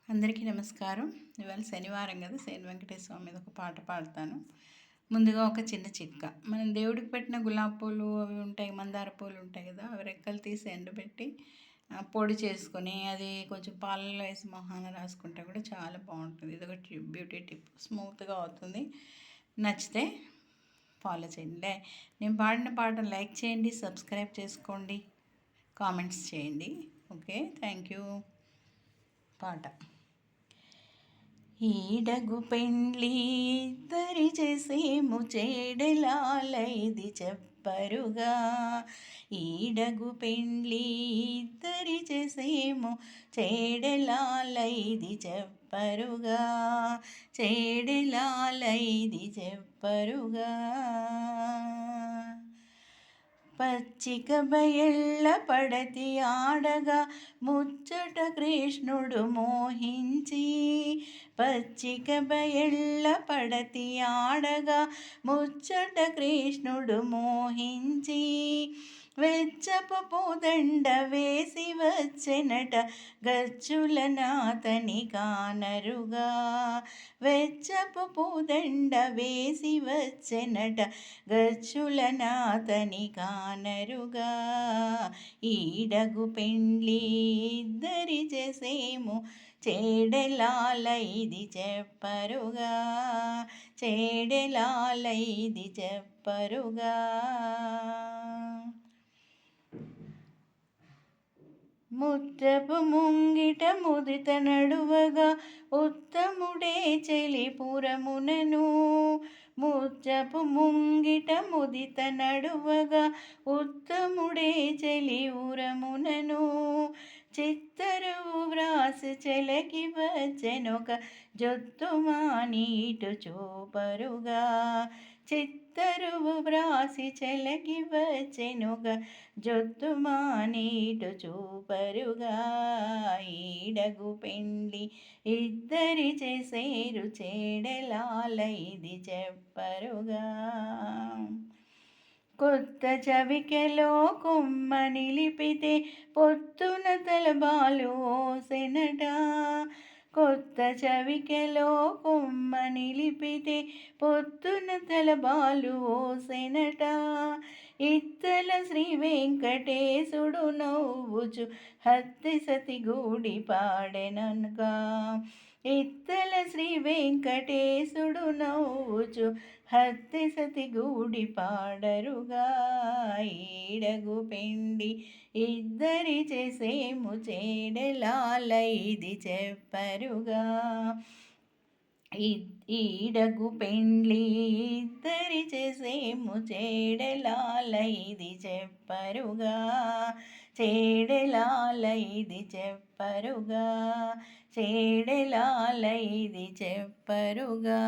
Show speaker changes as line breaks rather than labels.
అందరికీ నమస్కారం. ఇవాళ శనివారం కదా, శని వెంకటేశ్వర స్వామి మీద ఒక పాట పాడతాను. ముందుగా ఒక చిన్న చిట్కా. మనం దేవుడికి పెట్టిన గులాబీ పూలు అవి ఉంటాయి, మందార పూలు ఉంటాయి కదా, అవి రెక్కలు తీసి ఎండబెట్టి పొడి చేసుకొని అది కొంచెం పాలల్లో వేసి మొహాన రాసుకుంటే కూడా చాలా బాగుంటుంది. ఇది ఒక బ్యూటీ టిప్, స్మూత్గా అవుతుంది. నచ్చితే ఫాలో చేయండి. నేను పాడిన పాటను లైక్ చేయండి, సబ్స్క్రైబ్ చేసుకోండి, కామెంట్స్ చేయండి. Okay, thank you. పాట. ఈడగు పెండ్లి ఇద్దరి చేసేము చేడలాలైది చెప్పరుగా. ఈడగు పెండ్లి ఇద్దరి చేసేము చేడలాలైది చెప్పరుగా. చేడలాలైది చెప్పరుగా. పచ్చిక బయళ్ళ పడతి ఆడగా ముచ్చట కృష్ణుడు మోహించి. పచ్చిక బయళ్ళ పడతి ఆడగా ముచ్చట కృష్ణుడు మోహించి. వెచ్చపు పూదండ వేసి వచ్చెనట గచ్చుల నాతని కానరుగా. వెచ్చపు పూదండ వేసి వచ్చెనట గచ్చుల నాతని కానరుగా. ఈడగు పెండ్లి ఇద్దరి చేసేము చేడలాలైది చెప్పరుగా. చేడలాలైది చెప్పరుగా. ముద్దపు ముంగిట ముదిత నడువగా ఉత్తముడే చెలిపురమునను. ముద్దపు ముంగిట ముదిత నడువగా ఉత్తముడే చెలిపురమునను. చిత్తరువు వ్రాసి చెలకి వచ్చెనొక జొత్తుమానీటు చూపరుగా. చిత్తరువు వ్రాసి చెలకి వచ్చెనొక జొత్తుమానీటు చూపరుగా. ఈడగు పెండ్లి ఇద్దరి చేసేరు చేడలాలైది చెప్పరుగా. కొత్త చవికెలో కొమ్మ నిలిపితే పొత్తున తలబాలు ఓసెనట. కొత్త చవికెలో కొమ్మ నిలిపితే పొత్తున తలబాలు ఓసెనట. ఇత్తల శ్రీ వెంకటేశుడు నవ్వుచు హత్తి సతి గూడి పాడెననుగా. ఇత్తల శ్రీ వెంకటేశుడు నవ్వుచు హత్తి సతి గూడి పాడరుగా. ఈడగు పెండి ఇద్దరి చేసేము చేడలాలైది చెప్పరుగా. ఈడగు పెండ్లి ఇద్దరి చేసేము చేడలాలైది చెప్పరుగా. చేడలాలైది చెప్పరుగా. చేడలాలైది చెప్పరుగా.